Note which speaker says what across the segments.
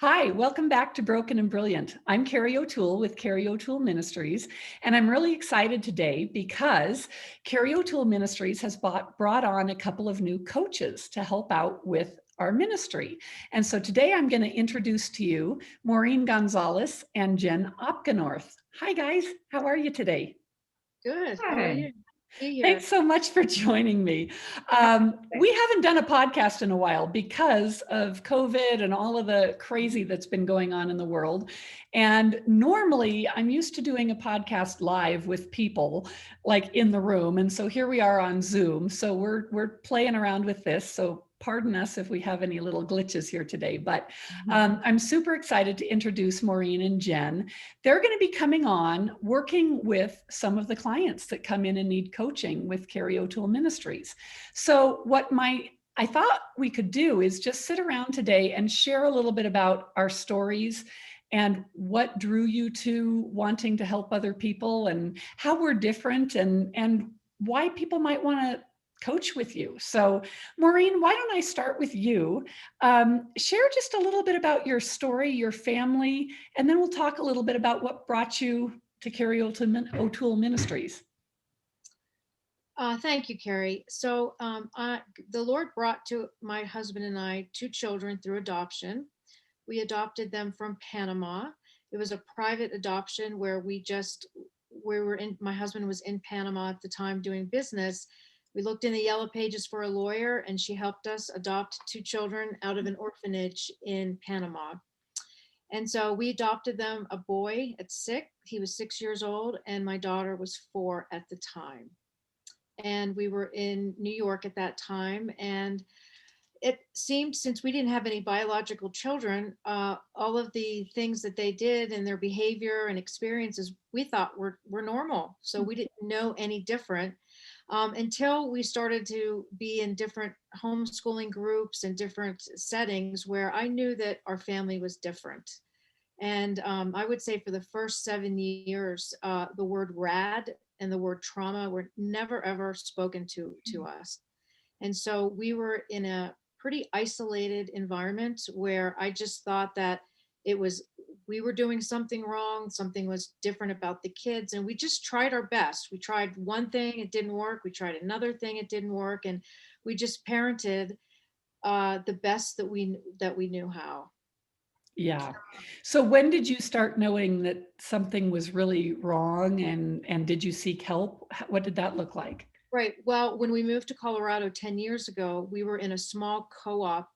Speaker 1: Hi, welcome back to Broken and Brilliant. I'm Carrie O'Toole with Carrie O'Toole Ministries, and I'm really excited today because Carrie O'Toole Ministries has brought on a couple of new coaches to help out with our ministry. And so today I'm going to introduce to you Maureen Gonzalez and Jen Opknorth. Hi guys, how are you today?
Speaker 2: Good. How are
Speaker 3: Hi.
Speaker 2: you? Be
Speaker 1: Thanks
Speaker 2: here.
Speaker 1: so much for joining me. We haven't done a podcast in a while because of COVID and all of the crazy that's been going on in the world. And normally I'm used to doing a podcast live with people like in the room. And so here we are on Zoom. So we're playing around with this. So pardon us if we have any little glitches here today, but I'm super excited to introduce Maureen and Jen. They're going to be coming on working with some of the clients that come in and need coaching with Carrie O'Toole Ministries. So I thought we could do is just sit around today and share a little bit about our stories and what drew you to wanting to help other people and how we're different and why people might want to coach with you. So Maureen, why don't I start with you? Share just a little bit about your story, your family, and then we'll talk a little bit about what brought you to Carrie O'Toole Ministries.
Speaker 2: Thank you, Carrie. The Lord brought to my husband and I two children through adoption. We adopted them from Panama. It was a private adoption where my husband was in Panama at the time doing business. We looked in the yellow pages for a lawyer and she helped us adopt two children out of an orphanage in Panama. And so we adopted them, a boy at 6, he was 6 years old, and my daughter was 4 at the time. And we were in New York at that time. And it seemed, since we didn't have any biological children, all of the things that they did and their behavior and experiences we thought were normal. So we didn't know any different until we started to be in different homeschooling groups and different settings where I knew that our family was different. And I would say for the first 7 years, the word RAD and the word trauma were never ever spoken to us. And so we were in a pretty isolated environment where I just thought that it was we were doing something wrong, something was different about the kids, and we just tried our best. We tried one thing, it didn't work. We tried another thing, it didn't work, and we just parented the best that we knew how.
Speaker 1: Yeah. So when did you start knowing that something was really wrong and did you seek help? What did that look like?
Speaker 2: Right. Well, when we moved to Colorado 10 years ago, we were in a small co-op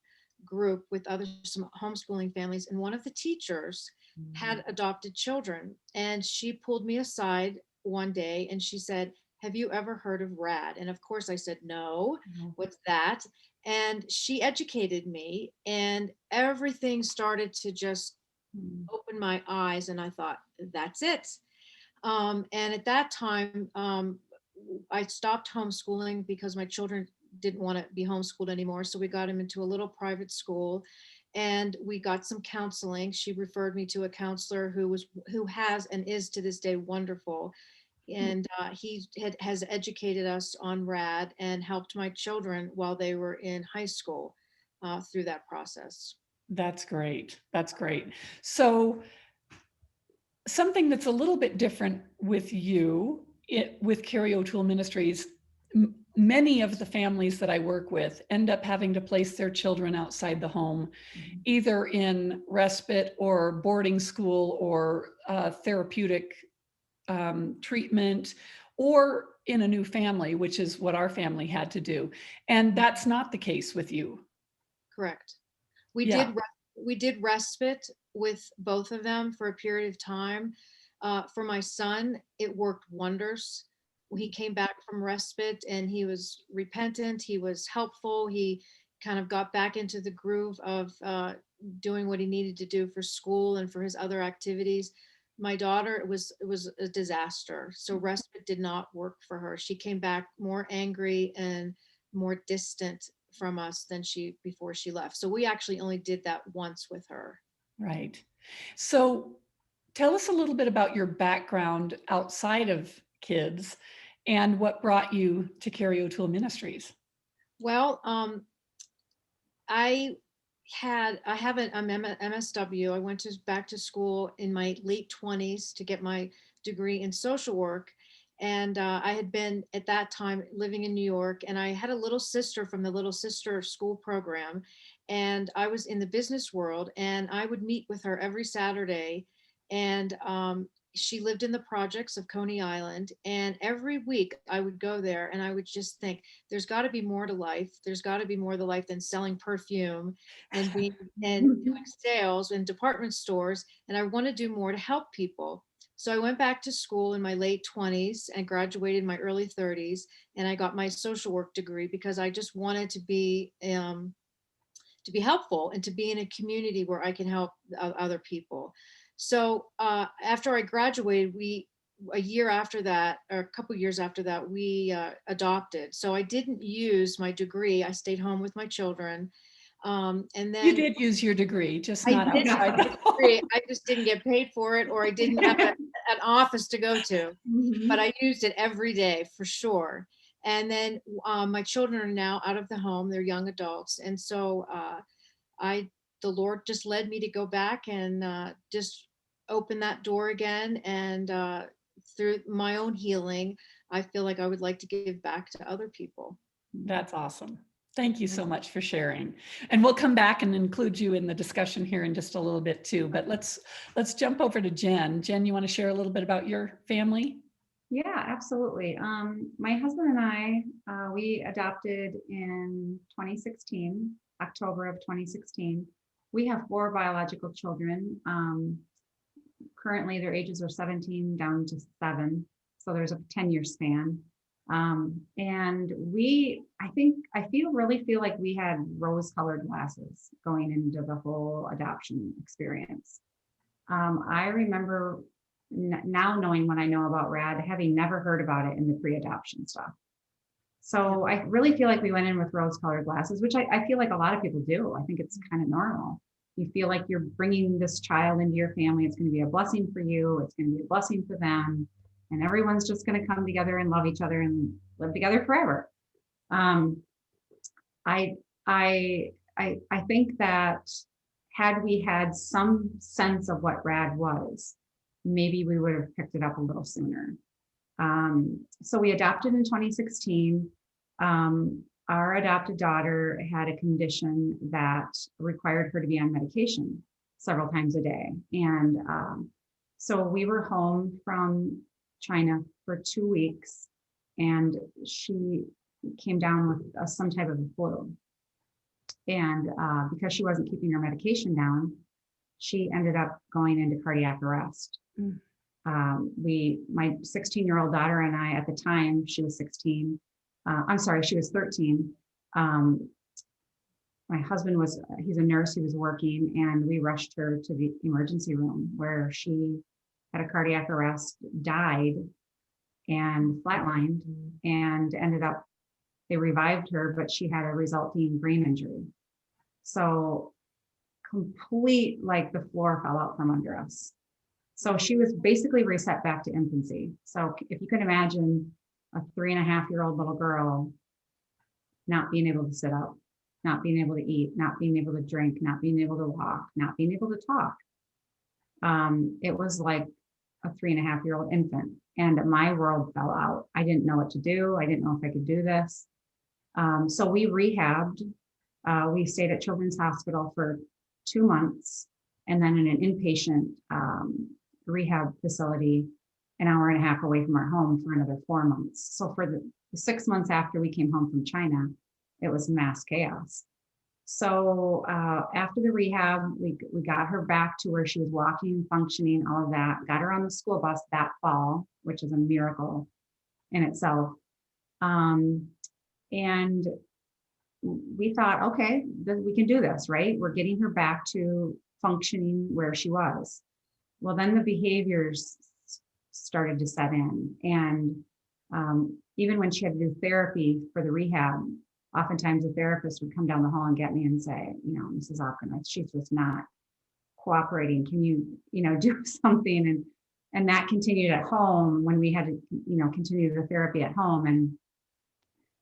Speaker 2: group with some homeschooling families, and one of the teachers had adopted children. And she pulled me aside one day and she said, "Have you ever heard of RAD?" And of course I said, "No,
Speaker 1: Mhm.
Speaker 2: what's that?" And she educated me, and everything started to just open my eyes. And I thought, that's it. And at that time, I stopped homeschooling because my children didn't want to be homeschooled anymore. So we got them into a little private school and we got some counseling. She referred me to a counselor who has and is to this day wonderful. And has educated us on RAD and helped my children while they were in high school through that process.
Speaker 1: That's great. That's great. So something that's a little bit different with with Carrie O'Toole Ministries, many of the families that I work with end up having to place their children outside the home, either in respite or boarding school or therapeutic treatment, or in a new family, which is what our family had to do. And that's not the case with you.
Speaker 2: Correct. We
Speaker 1: Yeah.
Speaker 2: did we did respite with both of them for a period of time. For my son, it worked wonders. He came back from respite and he was repentant. He was helpful. He kind of got back into the groove of doing what he needed to do for school and for his other activities. My daughter, it was a disaster. So respite did not work for her. She came back more angry and more distant from us than before she left. So we actually only did that once with her.
Speaker 1: Right. So tell us a little bit about your background outside of kids and what brought you to Carrie O'Toole Ministries.
Speaker 2: Well, I I have an MSW. I went back to school in my late 20s to get my degree in social work. And I had been at that time living in New York, and I had a little sister from the Little Sister School program. And I was in the business world, and I would meet with her every Saturday. And she lived in the projects of Coney Island. And every week I would go there and I would just think, there's got to be more to life. There's got to be more to life than selling perfume and being and doing sales in department stores. And I want to do more to help people. So I went back to school in my late 20s and graduated in my early 30s. And I got my social work degree because I just wanted to be helpful and to be in a community where I can help other people. So after I graduated, a year after that, or a couple years after that, we adopted. So I didn't use my degree. I stayed home with my children. And
Speaker 1: You
Speaker 2: then
Speaker 1: did use your degree, just
Speaker 2: I
Speaker 1: not
Speaker 2: did
Speaker 1: outside
Speaker 2: have
Speaker 1: the
Speaker 2: a
Speaker 1: home.
Speaker 2: degree. I just didn't get paid for it, or I didn't have an office to go to. But
Speaker 1: Mhm.
Speaker 2: I used it every day for sure. And then my children are now out of the home; they're young adults, and so I the Lord just led me to go back and just open that door again. And through my own healing, I feel like I would like to give back to other people.
Speaker 1: That's awesome. Thank you so much for sharing. And we'll come back and include you in the discussion here in just a little bit too. But let's jump over to Jen. Jen, you want to share a little bit about your family?
Speaker 3: Yeah, absolutely. My husband and I, we adopted in 2016, October of 2016. We have 4 biological children. Currently, their ages are 17 down to 7. So there's a 10-year span. And really feel like we had rose-colored glasses going into the whole adoption experience. I remember now knowing what I know about RAD, having never heard about it in the pre-adoption stuff. So I really feel like we went in with rose-colored glasses, which I feel like a lot of people do. I think it's kind of normal. You feel like you're bringing this child into your family. It's going to be a blessing for you. It's going to be a blessing for them. And everyone's just going to come together and love each other and live together forever. Um, I, I, I think that had we had some sense of what RAD was, maybe we would have picked it up a little sooner. So we adopted in 2016. Our adopted daughter had a condition that required her to be on medication several times a day. And so we were home from China for 2 weeks, and she came down with some type of flu. And because she wasn't keeping her medication down, she ended up going into cardiac arrest. Mm. My 16-year-old daughter and I, at the time, she was 16. She was 13. My husband he's a nurse, he was working, and we rushed her to the emergency room where she had a cardiac arrest, died, and flatlined, and they revived her, but she had a resulting brain injury. So like the floor fell out from under us. So she was basically reset back to infancy. So if you can imagine a 3.5-year-old little girl not being able to sit up, not being able to eat, not being able to drink, not being able to walk, not being able to talk. It was like a 3.5-year-old infant, and my world fell out. I didn't know what to do. I didn't know if I could do this. So we rehabbed. We stayed at Children's Hospital for 2 months, and then in an inpatient rehab facility an hour and a half away from our home for another 4 months. So for the 6 months after we came home from China, it was mass chaos. So after the rehab, we got her back to where she was walking, functioning, all of that, got her on the school bus that fall, which is a miracle in itself. And we thought, okay, we can do this, right? We're getting her back to functioning where she was. Well, then the behaviors started to set in. And even when she had to do therapy for the rehab, oftentimes the therapist would come down the hall and get me and say, Mrs. Opknorth, she's just not cooperating. Can you, do something? And that continued at home when we had to, continue the therapy at home. And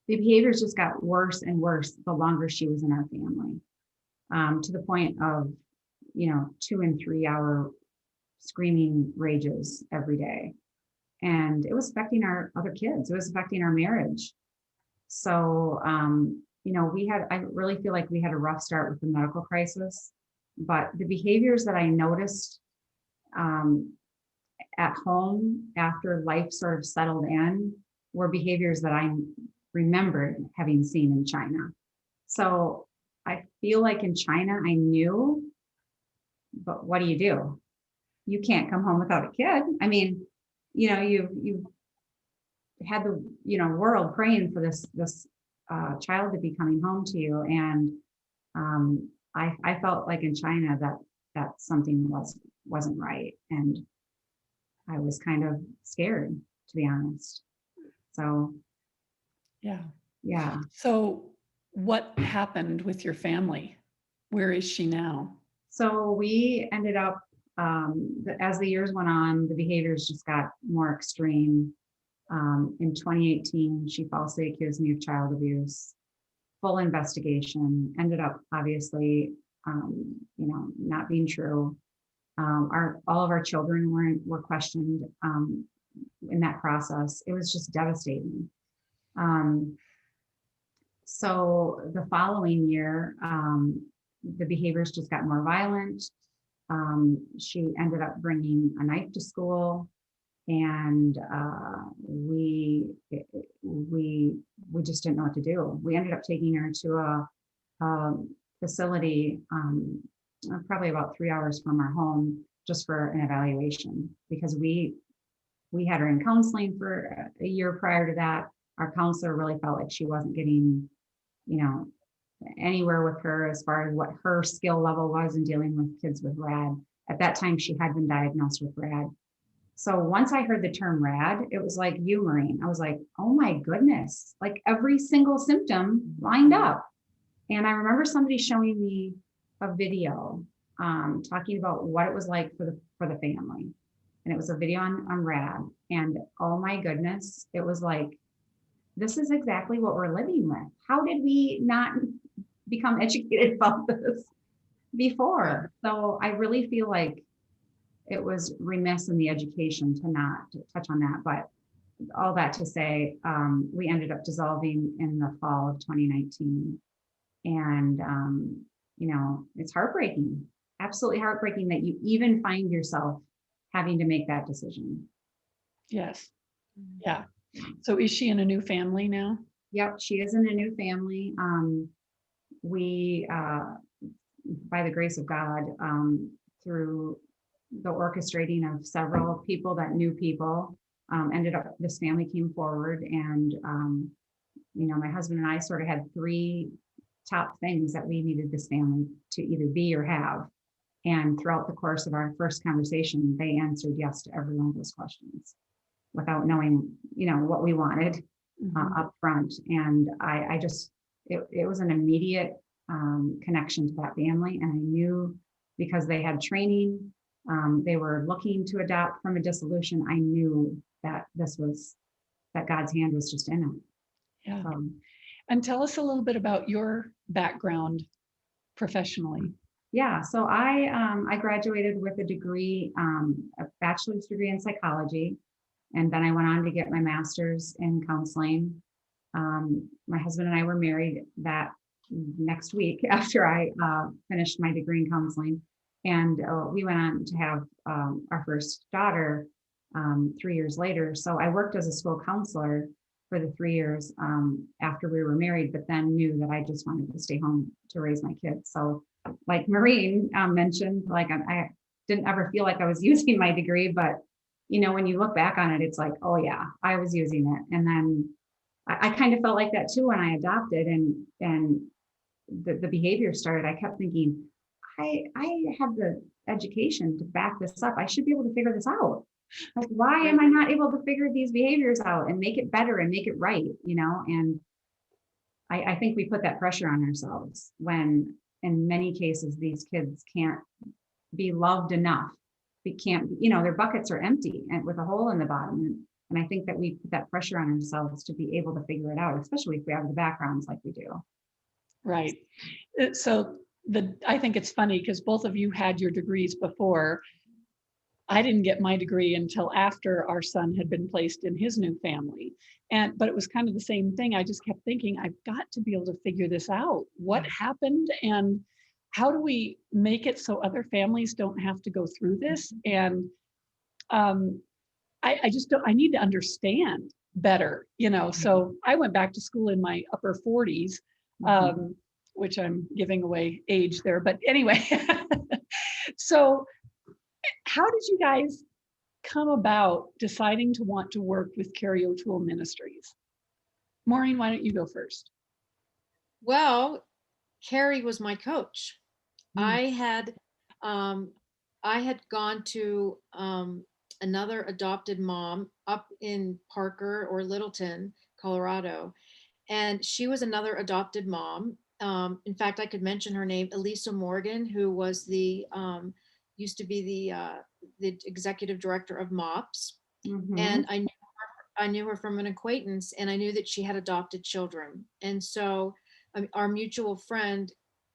Speaker 3: the behaviors just got worse and worse the longer she was in our family. to the point of, 2 and 3 hour screaming rages every day. And it was affecting our other kids. It was affecting our marriage. So, I really feel like we had a rough start with the medical crisis, but the behaviors that I noticed at home after life sort of settled in were behaviors that I remembered having seen in China. So I feel like in China, I knew, but what do? You can't come home without a kid. I mean, you had the, world praying for this child to be coming home to you. And I felt like in China that something wasn't right. And I was kind of scared, to be honest. So, yeah.
Speaker 1: So what happened with your family? Where is she now?
Speaker 3: So we ended up, as the years went on, the behaviors just got more extreme. In 2018, she falsely accused me of child abuse. Full investigation ended up obviously, not being true. All of our children were questioned in that process. It was just devastating. So the following year, the behaviors just got more violent. She ended up bringing a knife to school, and we just didn't know what to do. We ended up taking her to a facility probably about 3 hours from our home just for an evaluation, because we had her in counseling for a year prior to that. Our counselor really felt like she wasn't getting, anywhere with her as far as what her skill level was in dealing with kids with RAD. At that time, she had been diagnosed with RAD. So once I heard the term RAD, it was like you, Maureen. I was like, oh my goodness, like every single symptom lined up. And I remember somebody showing me a video talking about what it was like for the family. And it was a video on RAD. And oh my goodness, it was like, this is exactly what we're living with. How did we not become educated about this before? So I really feel like it was remiss in the education to not touch on that. But all that to say, we ended up dissolving in the fall of 2019. And, it's heartbreaking, absolutely heartbreaking that you even find yourself having to make that decision.
Speaker 1: Yes. Yeah. So is she in a new family now?
Speaker 3: Yep, she is in a new family. We, by the grace of God, through the orchestrating of several people that knew people, ended up, this family came forward, and, my husband and I sort of had 3 top things that we needed this family to either be or have. And throughout the course of our first conversation, they answered yes to every one of those questions without knowing, what we wanted up front. And I just, it was an immediate connection to that family. And I knew, because they had training, they were looking to adopt from a dissolution, I knew that that God's hand was just in it.
Speaker 1: Yeah. And tell us a little bit about your background professionally.
Speaker 3: Yeah, so I graduated with a degree, a bachelor's degree in psychology, and then I went on to get my master's in counseling. My husband and I were married that next week after I finished my degree in counseling, and we went on to have our first daughter 3 years later. So I worked as a school counselor for the 3 years after we were married, but then knew that I just wanted to stay home to raise my kids. So like Maureen mentioned, like I didn't ever feel like I was using my degree, but when you look back on it, it's like, oh yeah, I was using it. And then I kind of felt like that too when I adopted, and the behavior started. I kept thinking, I have the education to back this up. I should be able to figure this out. Like, why am I not able to figure these behaviors out and make it better and make it right? And I think we put that pressure on ourselves when in many cases these kids can't be loved enough. We can't, their buckets are empty and with a hole in the bottom. And I think that we put that pressure on ourselves to be able to figure it out, especially if we have the backgrounds like we do.
Speaker 1: Right. So I think it's funny because both of you had your degrees before. I didn't get my degree until after our son had been placed in his new family. But it was kind of the same thing. I just kept thinking, I've got to be able to figure this out. What happened and how do we make it so other families don't have to go through this? And I just don't, I need to understand better, So I went back to school in my upper 40s, which I'm giving away age there. But anyway, so how did you guys come about deciding to want to work with Carrie O'Toole Ministries? Maureen, why don't you go first?
Speaker 2: Well, Carrie was my coach.
Speaker 1: Mm.
Speaker 2: I had gone to another adopted mom up in Parker or Littleton, Colorado, and she was another adopted mom. In fact, I could mention her name, Elisa Morgan, who was the used to be the executive director of MOPS, and I knew her from an acquaintance, and I knew that she had adopted children, and so our mutual friend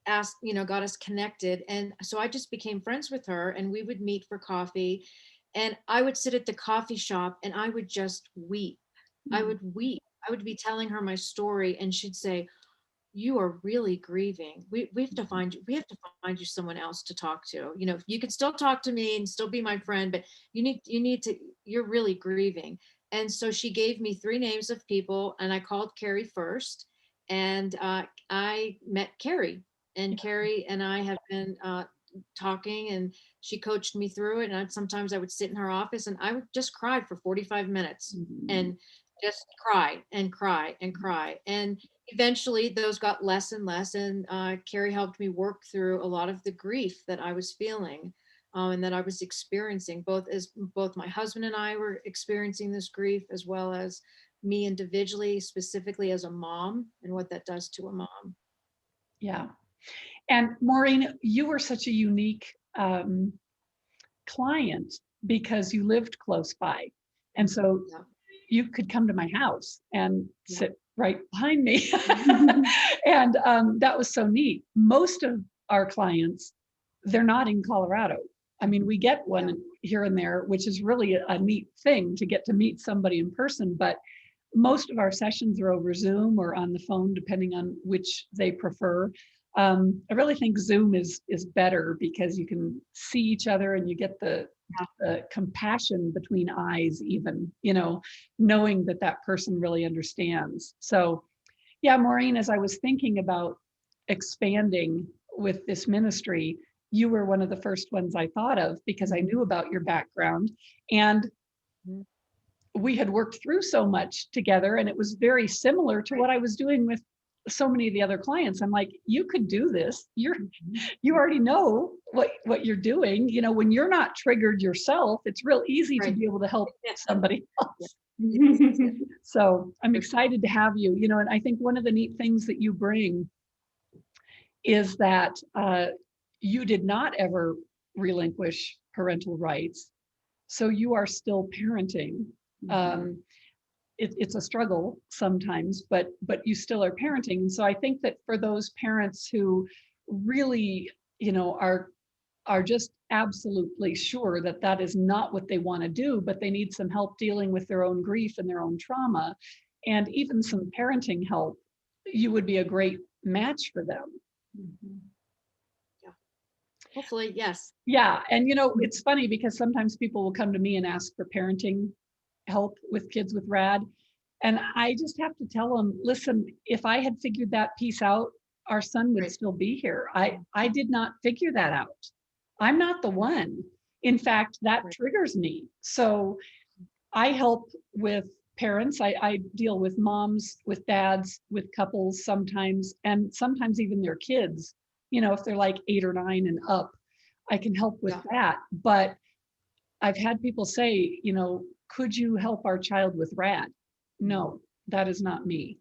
Speaker 2: asked, got us connected, and so I just became friends with her, and we would meet for coffee, and I would sit at the coffee shop, and I would just weep. I would weep. I would be telling her my story, and she'd say, "You are really grieving. We have to find you. We have to find you someone else to talk to. You can still talk to me and still be my friend, but you need to. You're really grieving." And so she gave me 3 names of people, and I called Carrie first, and I met Carrie, and Carrie and I have been talking, and she coached me through it. And sometimes I would sit in her office, and I would just cry for 45 minutes, and just cry and cry and cry. And eventually those got less and less, and Carrie helped me work through a lot of the grief that I was feeling, and that I was experiencing, both my husband and I were experiencing this grief, as well as me individually, specifically as a mom, and what that does to a mom.
Speaker 1: Yeah. And Maureen, you were such a unique client because you lived close by. And so you could come to my house and sit right behind me. And that was so neat. Most of our clients, they're not in Colorado. I mean, we get one here and there, which is really a neat thing to get to meet somebody in person, but most of our sessions are over Zoom or on the phone, depending on which they prefer. I really think Zoom is better because you can see each other and you get the compassion between eyes, even, knowing that person really understands. So yeah, Maureen, as I was thinking about expanding with this ministry, you were one of the first ones I thought of because I knew about your background, and we had worked through so much together, and it was very similar to what I was doing with so many of the other clients. I'm like, you could do this. You already know what you're doing. When you're not triggered yourself, it's real easy to be able to help somebody else. So I'm excited to have you, and I think one of the neat things that you bring is that you did not ever relinquish parental rights. So you are still parenting. It's a struggle sometimes, but you still are parenting. And so I think that for those parents who really, are just absolutely sure that is not what they want to do, but they need some help dealing with their own grief and their own trauma, and even some parenting help, you would be a great match for them.
Speaker 2: Yeah. Hopefully, yes.
Speaker 1: Yeah. And, it's funny because sometimes people will come to me and ask for parenting help with kids with RAD. And I just have to tell them, listen, if I had figured that piece out, our son would still be here. I did not figure that out. I'm not the one. In fact, that triggers me. So I help with parents. I deal with moms, with dads, with couples sometimes, and sometimes even their kids. If they're like 8 or 9 and up, I can help with that. But I've had people say, could you help our child with RAD? No, that is not me,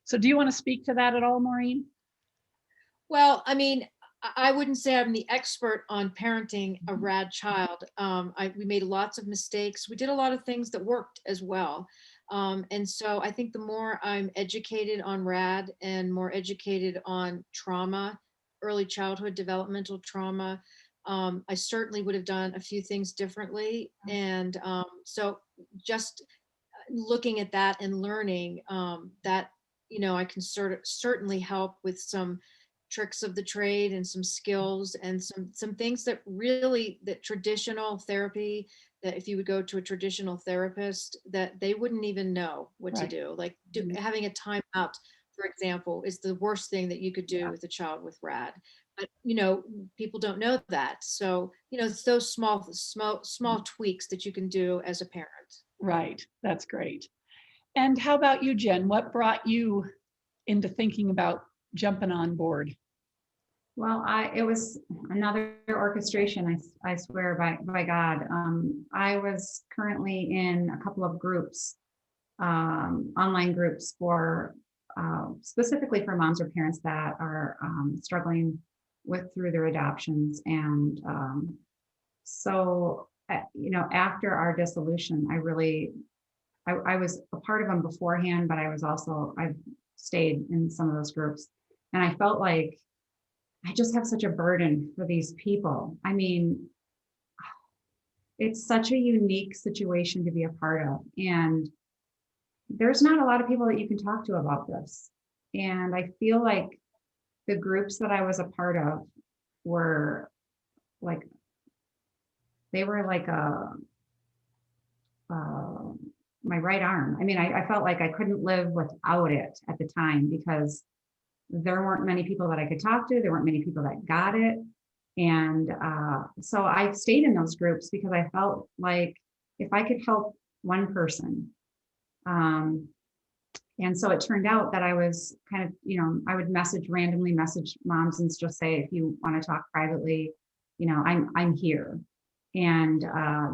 Speaker 1: So do you want to speak to that at all, Maureen?
Speaker 2: Well, I mean, I wouldn't say I'm the expert on parenting a RAD child. We made lots of mistakes. We did a lot of things that worked as well. And so I think the more I'm educated on RAD and more educated on trauma, early childhood developmental trauma. I certainly would have done a few things differently. And so just looking at that and learning that, I can certainly help with some tricks of the trade and some skills and some things that really, that traditional therapy, that if you would go to a traditional therapist, that they wouldn't even know what to
Speaker 1: Right.
Speaker 2: do. Like
Speaker 3: Mhm.
Speaker 2: having a timeout, for example, is the worst thing that you could do
Speaker 3: Yeah.
Speaker 2: with a child with RAD. But people don't know that. So it's those small tweaks that you can do as a parent.
Speaker 1: Right. That's great. And how about you, Jen? What brought you into thinking about jumping on board?
Speaker 3: Well, it was another orchestration, I swear by God. I was currently in a couple of groups, online groups for specifically for moms or parents that are struggling through their adoptions. And so, after our dissolution, I was a part of them beforehand, but I've stayed in some of those groups. And I felt like I just have such a burden for these people. I mean, it's such a unique situation to be a part of. And there's not a lot of people that you can talk to about this. And I feel like the groups that I was a part of were like, they were like uh, my right arm. I mean, I felt like I couldn't live without it at the time because there weren't many people that I could talk to. There weren't many people that got it. And so I stayed in those groups because I felt like if I could help one person, and so it turned out that I was kind of, I would randomly message moms and just say, if you want to talk privately, I'm here. And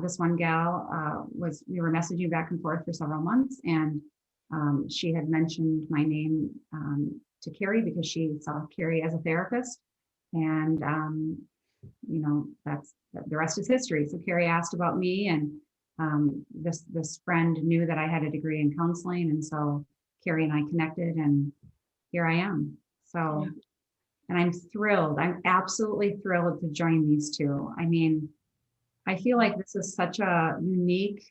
Speaker 3: this one gal we were messaging back and forth for several months, and she had mentioned my name to Carrie because she saw Carrie as a therapist. And that's the rest is history. So Carrie asked about me, and this friend knew that I had a degree in counseling, and so Carrie and I connected, and here I am. So,
Speaker 1: Yeah.
Speaker 3: and I'm thrilled. I'm absolutely thrilled to join these two. I mean, I feel like this is such a unique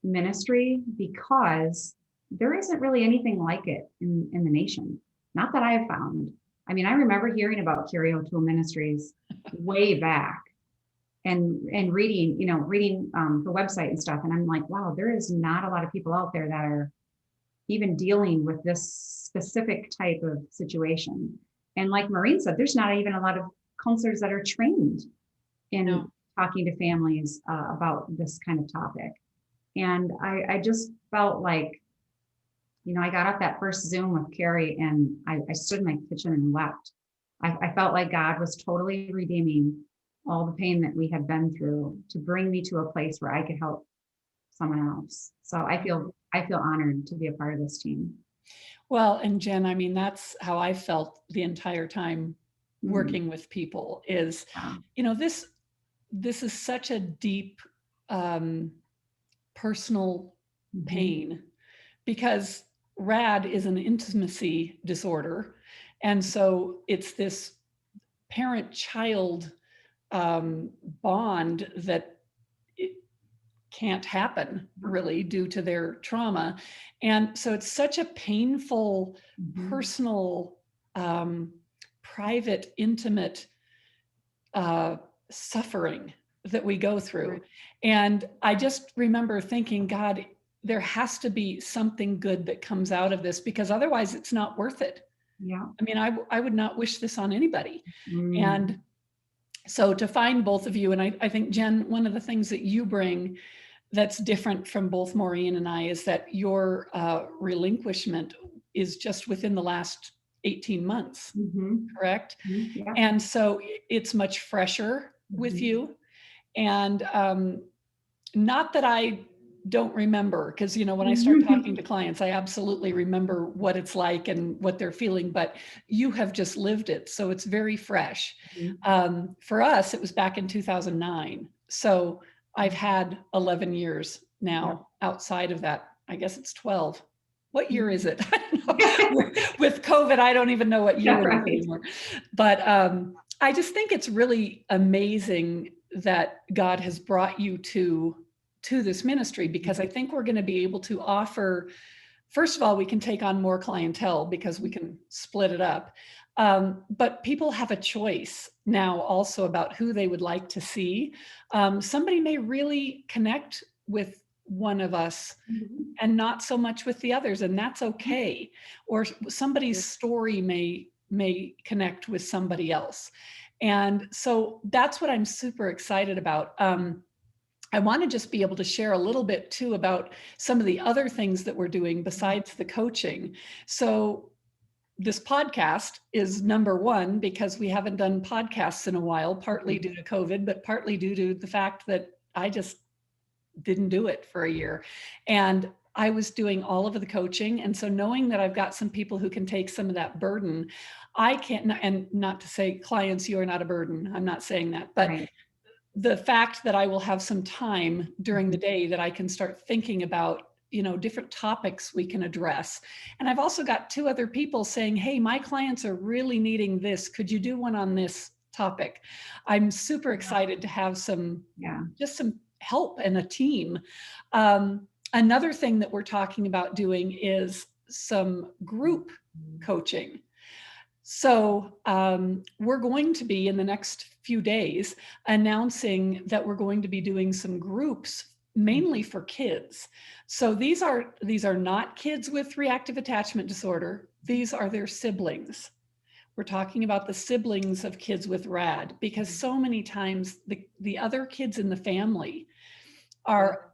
Speaker 3: ministry because there isn't really anything like it in the nation. Not that I have found. I mean, I remember hearing about Carrie O'Toole Ministries way back and reading her website and stuff. And I'm like, wow, there is not a lot of people out there that are even dealing with this specific type of situation. And like Maureen said, there's not even a lot of counselors that are trained in talking to families about this kind of topic. And I just felt like, I got off that first Zoom with Carrie, and I stood in my kitchen and wept. I felt like God was totally redeeming all the pain that we had been through to bring me to a place where I could help someone else. So I feel honored to be a part of this team.
Speaker 1: Well, and Jen, I mean, that's how I felt the entire time working with people is,
Speaker 3: Wow.
Speaker 1: this is such a deep personal pain because RAD is an intimacy disorder. And so it's this parent-child bond that it can't happen really due to their trauma. And so it's such a painful, personal, private, intimate suffering that we go through.
Speaker 2: Right.
Speaker 1: And I just remember thinking, God, there has to be something good that comes out of this because otherwise it's not worth it.
Speaker 3: Yeah.
Speaker 1: I mean, I would not wish this on anybody. And so to find both of you, and I think, Jen, one of the things that you bring that's different from both Maureen and I is that your relinquishment is just within the last 18 months, correct?
Speaker 3: Yeah.
Speaker 1: And so it's much fresher with you. And not that I don't remember, because, when I start talking to clients, I absolutely remember what it's like and what they're feeling, but you have just lived it. So it's very fresh. For us, it was back in 2009. So I've had 11 years now outside of that. I guess it's 12. what year is it? I don't know. With COVID, I don't even know what year it is anymore. But I just think it's really amazing that God has brought you to this ministry, because I think we're going to be able to offer, first of all, we can take on more clientele because we can split it up. But people have a choice now also about who they would like to see. Somebody may really connect with one of us and not so much with the others, and that's okay. Or somebody's story may connect with somebody else. And so that's what I'm super excited about. I want to just be able to share a little bit too about some of the other things that we're doing besides the coaching. So this podcast is number one because we haven't done podcasts in a while, partly due to COVID, but partly due to the fact that I just didn't do it for a year. And I was doing all of the coaching. And so knowing that I've got some people who can take some of that burden, I can't, and not to say clients, you are not a burden. I'm not saying that, but the fact that I will have some time during the day that I can start thinking about, different topics we can address. And I've also got 2 other people saying, hey, my clients are really needing this. Could you do one on this topic? I'm super excited to have just some help and a team. Another thing that we're talking about doing is some group coaching. So we're going to be in the next few days announcing that we're going to be doing some groups mainly for kids. So these are not kids with reactive attachment disorder. These are their siblings. We're talking about the siblings of kids with RAD, because so many times the other kids in the family are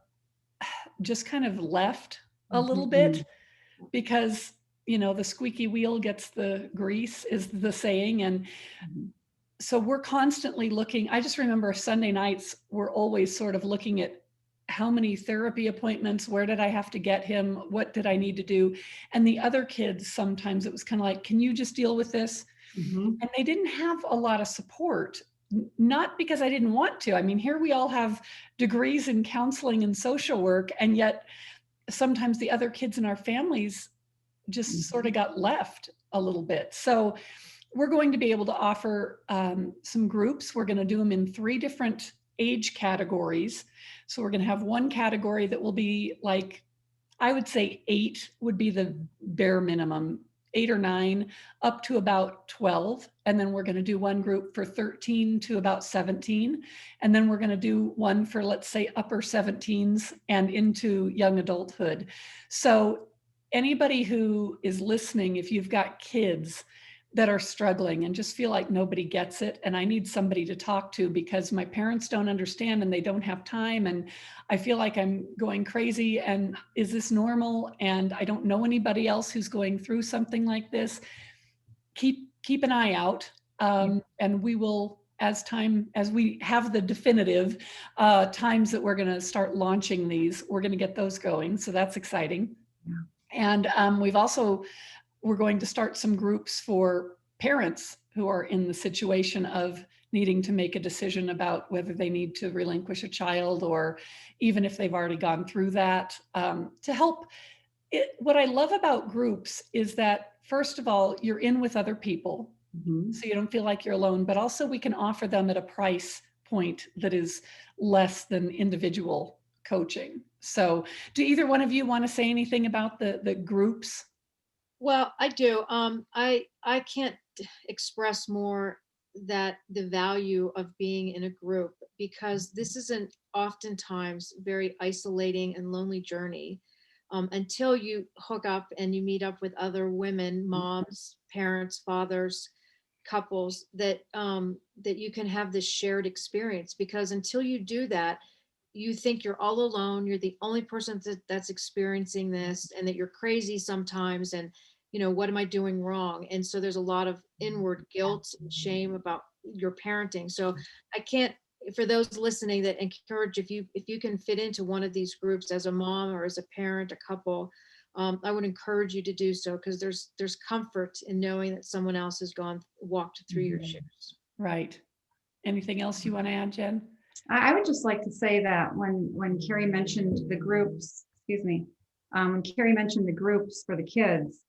Speaker 1: just kind of left a little bit because the squeaky wheel gets the grease is the saying. And so we're constantly looking. I just remember Sunday nights, we're always sort of looking at how many therapy appointments, where did I have to get him? What did I need to do? And the other kids, sometimes it was kind of like, can you just deal with this? And they didn't have a lot of support, not because I didn't want to. I mean, here we all have degrees in counseling and social work, and yet sometimes the other kids in our families just sort of got left a little bit. So we're going to be able to offer some groups. We're going to do them in 3 different age categories. So we're going to have one category that will be like, I would say 8 would be the bare minimum, 8 or 9 up to about 12. And then we're going to do one group for 13 to about 17. And then we're going to do one for, let's say, upper 17s and into young adulthood. So anybody who is listening, if you've got kids that are struggling and just feel like nobody gets it, and I need somebody to talk to because my parents don't understand and they don't have time, and I feel like I'm going crazy, and is this normal? And I don't know anybody else who's going through something like this. Keep an eye out, and we will, as we have the definitive times that we're going to start launching these, we're going to get those going. So that's exciting. And we're going to start some groups for parents who are in the situation of needing to make a decision about whether they need to relinquish a child, or even if they've already gone through that, to help. What I love about groups is that, first of all, you're in with other people, so you don't feel like you're alone, but also we can offer them at a price point that is less than individual coaching. So do either one of you want to say anything about the groups?
Speaker 2: Well, I do. I can't express more that the value of being in a group, because this is an oftentimes very isolating and lonely journey until you hook up and you meet up with other women, moms, parents, fathers, couples, that you can have this shared experience. Because until you do that, you think you're all alone. You're the only person that's experiencing this, and that you're crazy sometimes. And what am I doing wrong? And so there's a lot of inward guilt and shame about your parenting. So I can't, for those listening, that encourage, if you can fit into one of these groups as a mom or as a parent, a couple, I would encourage you to do so, because there's comfort in knowing that someone else has walked through your shoes.
Speaker 1: Right. Anything else you want to add, Jen?
Speaker 3: I would just like to say that when Carrie mentioned the groups, excuse me, When Carrie mentioned the groups for the kids,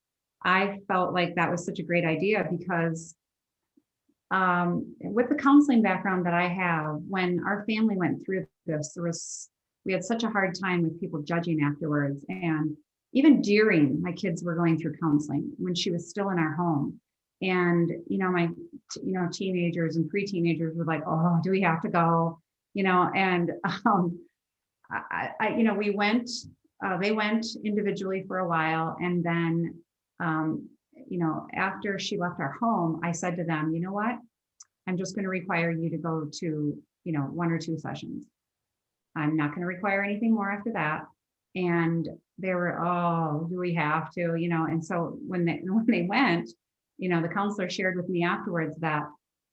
Speaker 3: I felt like that was such a great idea because with the counseling background that I have, when our family went through this, we had such a hard time with people judging afterwards. And even during my kids were going through counseling when she was still in our home. And, my, teenagers and pre-teenagers were like, oh, do we have to go? And we went, they went individually for a while. And then, after she left our home, I said to them, you know what? I'm just going to require you to go to, 1 or 2 sessions. I'm not going to require anything more after that. And they were, oh, do we have to, and so when they went, the counselor shared with me afterwards that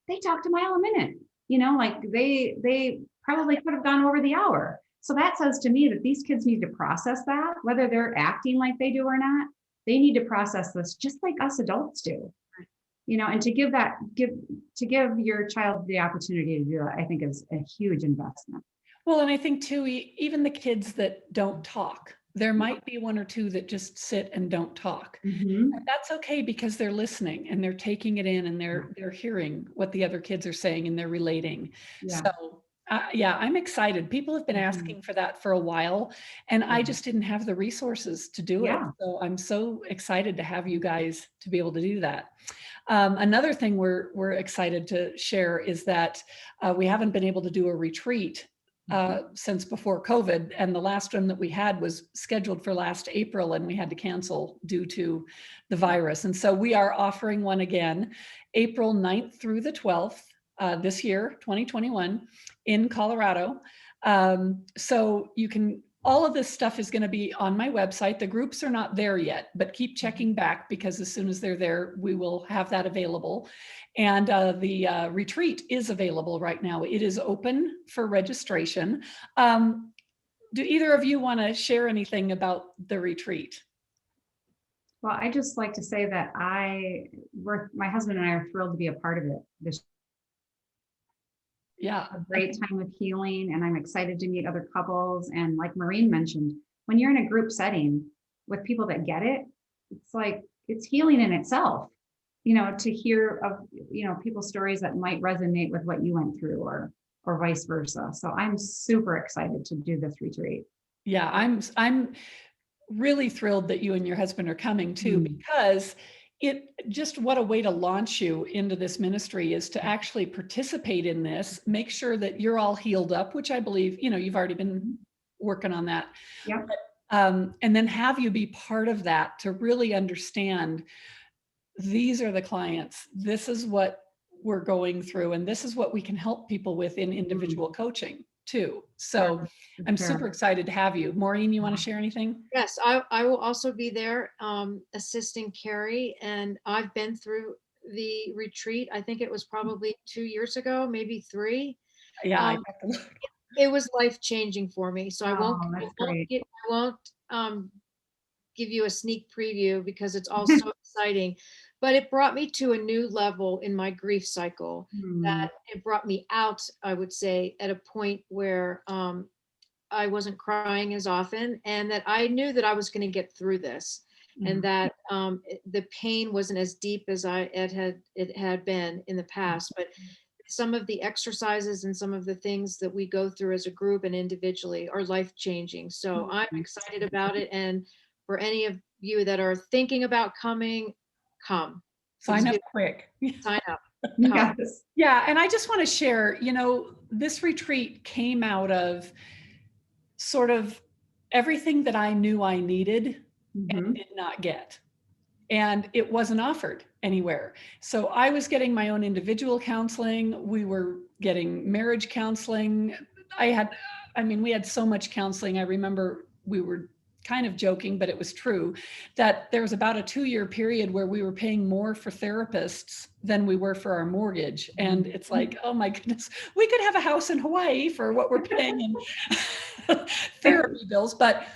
Speaker 3: they talked a mile a minute, like they probably could have gone over the hour. So that says to me that these kids need to process that, whether they're acting like they do or not. They need to process this just like us adults do, and to give your child the opportunity to do it, I think is a huge investment.
Speaker 1: Well, and I think too, even the kids that don't talk, there might be 1 or 2 that just sit and don't talk.
Speaker 3: Mm-hmm.
Speaker 1: And that's okay because they're listening and they're taking it in and they're hearing what the other kids are saying and they're relating.
Speaker 3: Yeah.
Speaker 1: So I'm excited. People have been asking for that for a while, and I just didn't have the resources to do it. So I'm so excited to have you guys to be able to do that. Another thing we're excited to share is that we haven't been able to do a retreat since before COVID. And the last one that we had was scheduled for last April and we had to cancel due to the virus. And so we are offering one again, April 9th through the 12th this year, 2021 in Colorado. So you can, all of this stuff is going to be on my website. The groups are not there yet, but keep checking back because as soon as they're there, we will have that available. And the retreat is available right now. It is open for registration. Do either of you want to share anything about the retreat?
Speaker 3: Well, I just like to say that my husband and I are thrilled to be a part of it. This a great time of healing, and I'm excited to meet other couples. And like Maureen mentioned, when you're in a group setting with people that get it, it's like it's healing in itself. To hear of people's stories that might resonate with what you went through, or vice versa. So I'm super excited to do this retreat.
Speaker 1: Yeah, I'm really thrilled that you and your husband are coming too, because what a way to launch you into this ministry is to actually participate in this, make sure that you're all healed up, which I believe, you've already been working on that.
Speaker 3: Yep.
Speaker 1: And then have you be part of that to really understand these are the clients, this is what we're going through, and this is what we can help people with in individual coaching too. So I'm super excited to have you. Maureen, you want to share anything?
Speaker 2: Yes, I will also be there assisting Carrie, and I've been through the retreat. I think it was probably 2 years ago, maybe 3.
Speaker 1: Yeah,
Speaker 2: it was life-changing for me. So I won't give you a sneak preview because it's all so exciting. But it brought me to a new level in my grief cycle. That it brought me out, I would say, at a point where I wasn't crying as often, and that I knew that I was going to get through this, and that the pain wasn't as deep as it had been in the past. But some of the exercises and some of the things that we go through as a group and individually are life-changing. So I'm excited about it. And for any of you that are thinking about coming, come.
Speaker 1: Sign up quick.
Speaker 2: Sign up.
Speaker 3: Yes.
Speaker 1: Yeah. And I just want to share, this retreat came out of sort of everything that I knew I needed and did not get. And it wasn't offered anywhere. So I was getting my own individual counseling. We were getting marriage counseling. We had so much counseling. I remember we were kind of joking, but it was true, that there was about a 2-year period where we were paying more for therapists than we were for our mortgage. And it's like, oh my goodness, we could have a house in Hawaii for what we're paying in therapy bills. But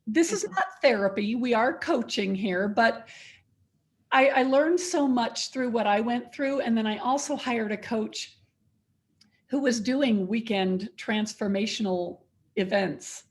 Speaker 1: this is not therapy. We are coaching here, but I learned so much through what I went through. And then I also hired a coach who was doing weekend transformational events.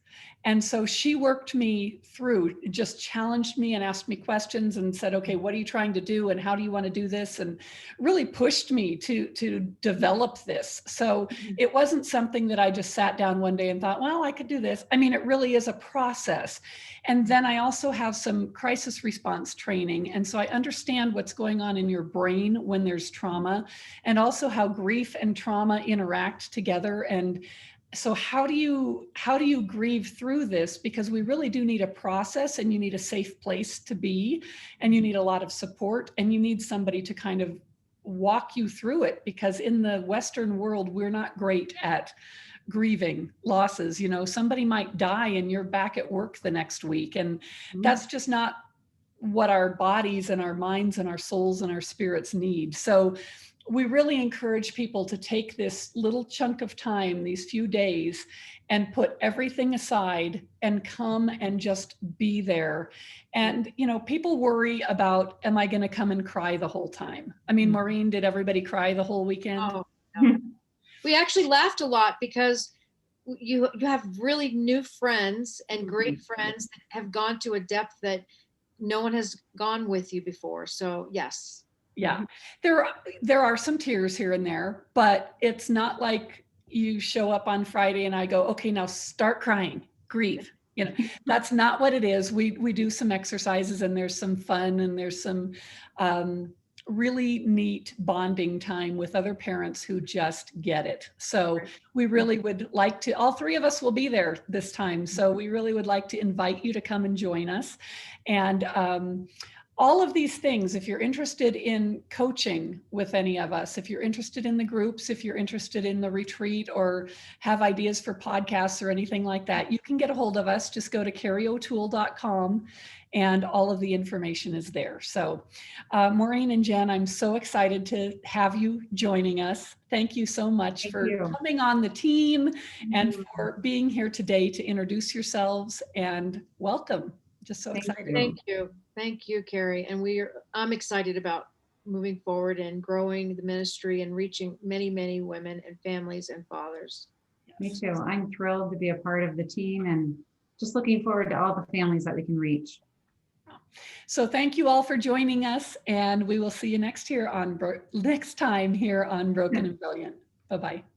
Speaker 1: And so she worked me through, just challenged me and asked me questions and said, okay, what are you trying to do? And how do you want to do this? And really pushed me to develop this. So it wasn't something that I just sat down one day and thought, well, I could do this. I mean, it really is a process. And then I also have some crisis response training. And so I understand what's going on in your brain when there's trauma, and also how grief and trauma interact together. And so how do you grieve through this? Because we really do need a process, and you need a safe place to be, and you need a lot of support, and you need somebody to kind of walk you through it, because in the Western world, we're not great at grieving losses. You know, somebody might die and you're back at work the next week, and that's just not what our bodies and our minds and our souls and our spirits need. So we really encourage people to take this little chunk of time, these few days, and put everything aside and come and just be there. And, you know, people worry about, am I going to come and cry the whole time? I mean, Maureen, did everybody cry the whole weekend?
Speaker 2: Oh, no. We actually laughed a lot because you have really new friends and great friends that have gone to a depth that no one has gone with you before. So yes.
Speaker 1: Yeah, there are some tears here and there, but it's not like you show up on Friday and I go, okay, now start crying, grieve. You know, that's not what it is. We do some exercises, and there's some fun, and there's some really neat bonding time with other parents who just get it. So we really would like to, all three of us will be there this time. So we really would like to invite you to come and join us. And all of these things, if you're interested in coaching with any of us, if you're interested in the groups, if you're interested in the retreat, or have ideas for podcasts or anything like that, you can get a hold of us. Just go to carryotoole.com, and all of the information is there. So Maureen and Jen, I'm so excited to have you joining us. Thank you so much for coming on the team and for being here today to introduce yourselves, and welcome. Just so excited.
Speaker 2: Thank you. Thank you, Carrie. And I'm excited about moving forward and growing the ministry and reaching many, many women and families and fathers.
Speaker 3: Yes. Me too. I'm thrilled to be a part of the team, and just looking forward to all the families that we can reach.
Speaker 1: So thank you all for joining us, and we will see you next time here on Broken and Brilliant. Bye-bye.